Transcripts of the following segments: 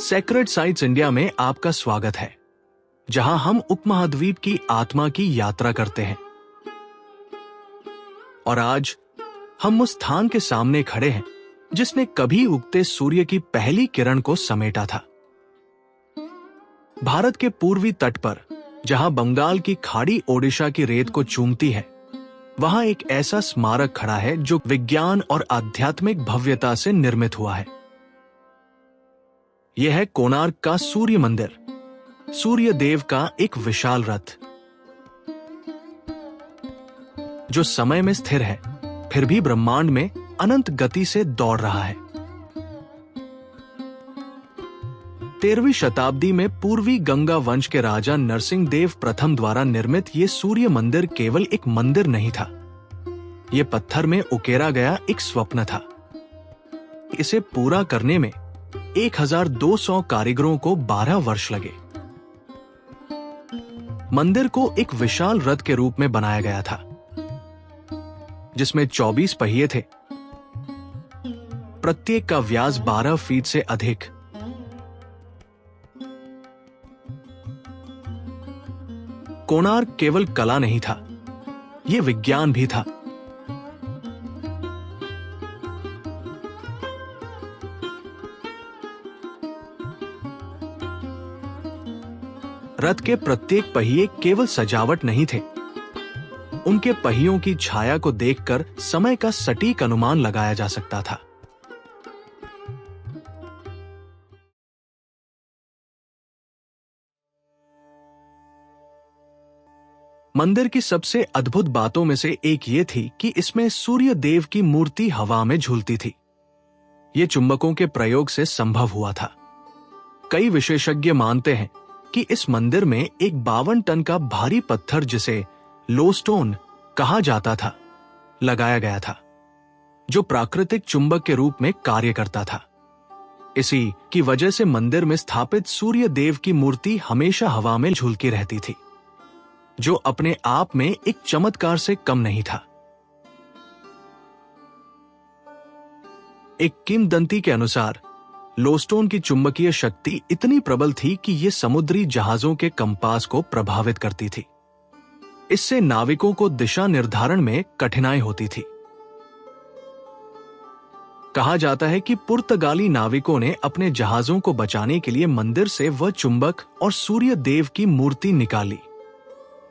Sacred sites India में आपका स्वागत है, जहां हम उपमहाद्वीप की आत्मा की यात्रा करते हैं। और आज हम उस स्थान के सामने खड़े हैं जिसने कभी उगते सूर्य की पहली किरण को समेटा था। भारत के पूर्वी तट पर, जहां बंगाल की खाड़ी ओडिशा की रेत को चूमती है, वहां एक ऐसा स्मारक खड़ा है जो विज्ञान और आध्यात्मिक भव्यता से निर्मित हुआ है। यह है कोणार्क का सूर्य मंदिर, सूर्य देव का एक विशाल रथ जो समय में स्थिर है, फिर भी ब्रह्मांड में अनंत गति से दौड़ रहा है। 13वीं शताब्दी में पूर्वी गंगा वंश के राजा नरसिंह देव प्रथम द्वारा निर्मित ये सूर्य मंदिर केवल एक मंदिर नहीं था, यह पत्थर में उकेरा गया एक स्वप्न था। इसे पूरा करने में 1200 कारीगरों को 12 वर्ष लगे। मंदिर को एक विशाल रथ के रूप में बनाया गया था, जिसमें 24 पहिए थे, प्रत्येक का व्यास 12 फीट से अधिक। कोणार्क केवल कला नहीं था, यह विज्ञान भी था। रथ के प्रत्येक पहिए केवल सजावट नहीं थे, उनके पहियों की छाया को देखकर समय का सटीक अनुमान लगाया जा सकता था। मंदिर की सबसे अद्भुत बातों में से एक ये थी कि इसमें सूर्य देव की मूर्ति हवा में झूलती थी। यह चुंबकों के प्रयोग से संभव हुआ था। कई विशेषज्ञ मानते हैं कि इस मंदिर में एक 52 टन का भारी पत्थर, जिसे लोस्टोन कहा जाता था, लगाया गया था, जो प्राकृतिक चुंबक के रूप में कार्य करता था। इसी की वजह से मंदिर में स्थापित सूर्य देव की मूर्ति हमेशा हवा में झूलती रहती थी, जो अपने आप में एक चमत्कार से कम नहीं था। एक किंवदंती के अनुसार लोस्टोन की चुंबकीय शक्ति इतनी प्रबल थी कि यह समुद्री जहाजों के कंपास को प्रभावित करती थी। इससे नाविकों को दिशा निर्धारण में कठिनाई होती थी। कहा जाता है कि पुर्तगाली नाविकों ने अपने जहाजों को बचाने के लिए मंदिर से वह चुंबक और सूर्य देव की मूर्ति निकाली,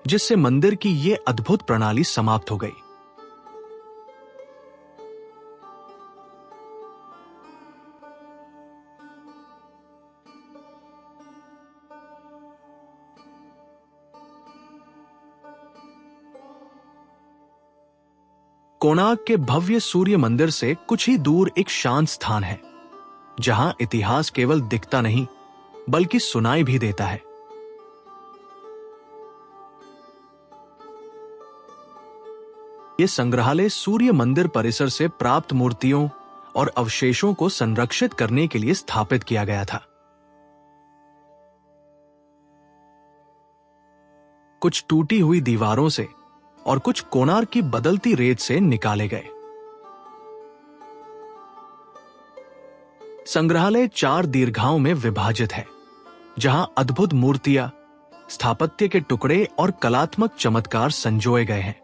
जिससे मंदिर की यह अद्भुत प्रणाली समाप्त हो गई। कोणार्क के भव्य सूर्य मंदिर से कुछ ही दूर एक शांत स्थान है, जहां इतिहास केवल दिखता नहीं बल्कि सुनाई भी देता है। यह संग्रहालय सूर्य मंदिर परिसर से प्राप्त मूर्तियों और अवशेषों को संरक्षित करने के लिए स्थापित किया गया था। कुछ टूटी हुई दीवारों से और कुछ कोणार्क की बदलती रेत से निकाले गए। संग्रहालय 4 दीर्घाओं में विभाजित है, जहां अद्भुत मूर्तियां, स्थापत्य के टुकड़े और कलात्मक चमत्कार संजोए गए हैं।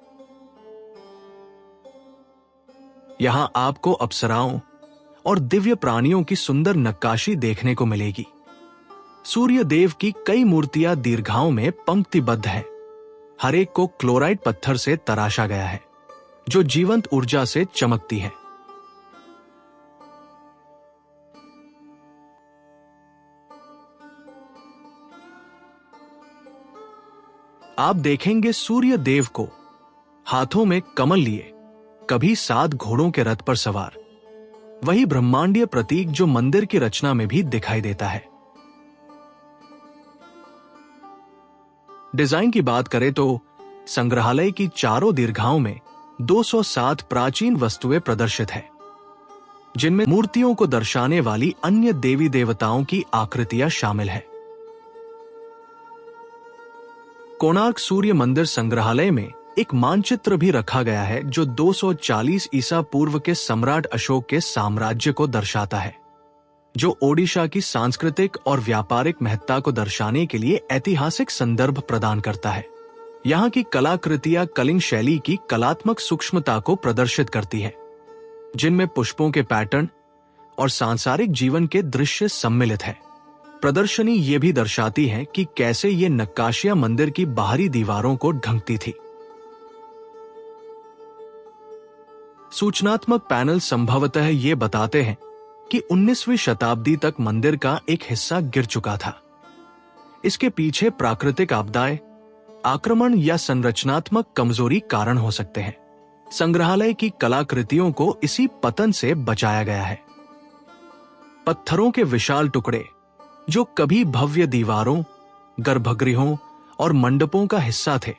यहां आपको अप्सराओं और दिव्य प्राणियों की सुंदर नक्काशी देखने को मिलेगी। सूर्य देव की कई मूर्तियां दीर्घाओं में पंक्तिबद्ध हैं। हर एक को क्लोराइट पत्थर से तराशा गया है, जो जीवंत ऊर्जा से चमकती है। आप देखेंगे सूर्य देव को हाथों में कमल लिए, कभी 7 घोड़ों के रथ पर सवार, वही ब्रह्मांडीय प्रतीक जो मंदिर की रचना में भी दिखाई देता है। डिजाइन की बात करें तो संग्रहालय की चारों दीर्घाओं में 207 प्राचीन वस्तुएं प्रदर्शित है, जिनमें मूर्तियों को दर्शाने वाली अन्य देवी देवताओं की आकृतियां शामिल है। कोणार्क सूर्य मंदिर संग्रहालय में एक मानचित्र भी रखा गया है, जो 240 ईसा पूर्व के सम्राट अशोक के साम्राज्य को दर्शाता है, जो ओडिशा की सांस्कृतिक और व्यापारिक महत्ता को दर्शाने के लिए ऐतिहासिक संदर्भ प्रदान करता है। यहाँ की कलाकृतियां कलिंग शैली की कलात्मक सूक्ष्मता को प्रदर्शित करती है, जिनमें पुष्पों के पैटर्न और सांसारिक जीवन के दृश्य सम्मिलित है। प्रदर्शनी ये भी दर्शाती है कि कैसे ये नक्काशियां मंदिर की बाहरी दीवारों को ढंकती थी। सूचनात्मक पैनल संभवतः ये बताते हैं कि 19वीं शताब्दी तक मंदिर का एक हिस्सा गिर चुका था। इसके पीछे प्राकृतिक आपदाएं, आक्रमण या संरचनात्मक कमजोरी कारण हो सकते हैं। संग्रहालय की कलाकृतियों को इसी पतन से बचाया गया है। पत्थरों के विशाल टुकड़े जो कभी भव्य दीवारों, गर्भगृहों और मंडपों का हिस्सा थे,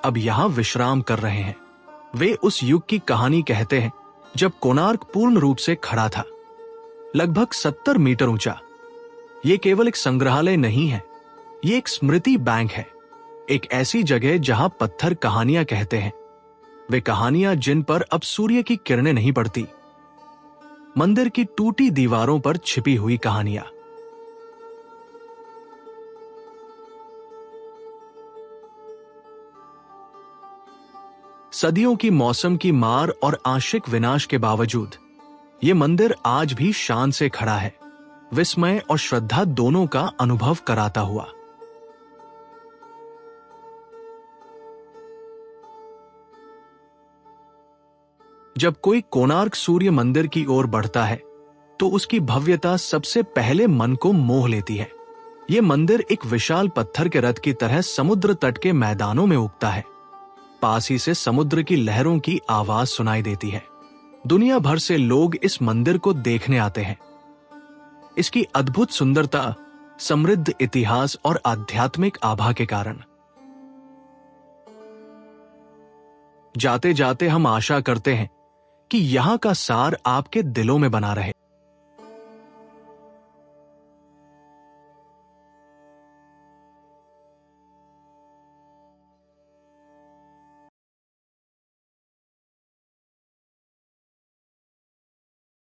अब यहां विश्राम कर रहे हैं। वे उस युग की कहानी कहते हैं जब कोणार्क पूर्ण रूप से खड़ा था, लगभग 70 मीटर ऊंचा। ये केवल एक संग्रहालय नहीं है, ये एक स्मृति बैंक है, एक ऐसी जगह जहां पत्थर कहानियां कहते हैं, वे कहानियां जिन पर अब सूर्य की किरणें नहीं पड़ती। मंदिर की टूटी दीवारों पर छिपी हुई कहानियां। सदियों की मौसम की मार और आंशिक विनाश के बावजूद ये मंदिर आज भी शान से खड़ा है, विस्मय और श्रद्धा दोनों का अनुभव कराता हुआ। जब कोई कोणार्क सूर्य मंदिर की ओर बढ़ता है तो उसकी भव्यता सबसे पहले मन को मोह लेती है। यह मंदिर एक विशाल पत्थर के रथ की तरह समुद्र तट के मैदानों में उगता है। पास ही से समुद्र की लहरों की आवाज सुनाई देती है। दुनिया भर से लोग इस मंदिर को देखने आते हैं। इसकी अद्भुत सुंदरता, समृद्ध इतिहास और आध्यात्मिक आभा के कारण। जाते जाते हम आशा करते हैं कि यहां का सार आपके दिलों में बना रहे।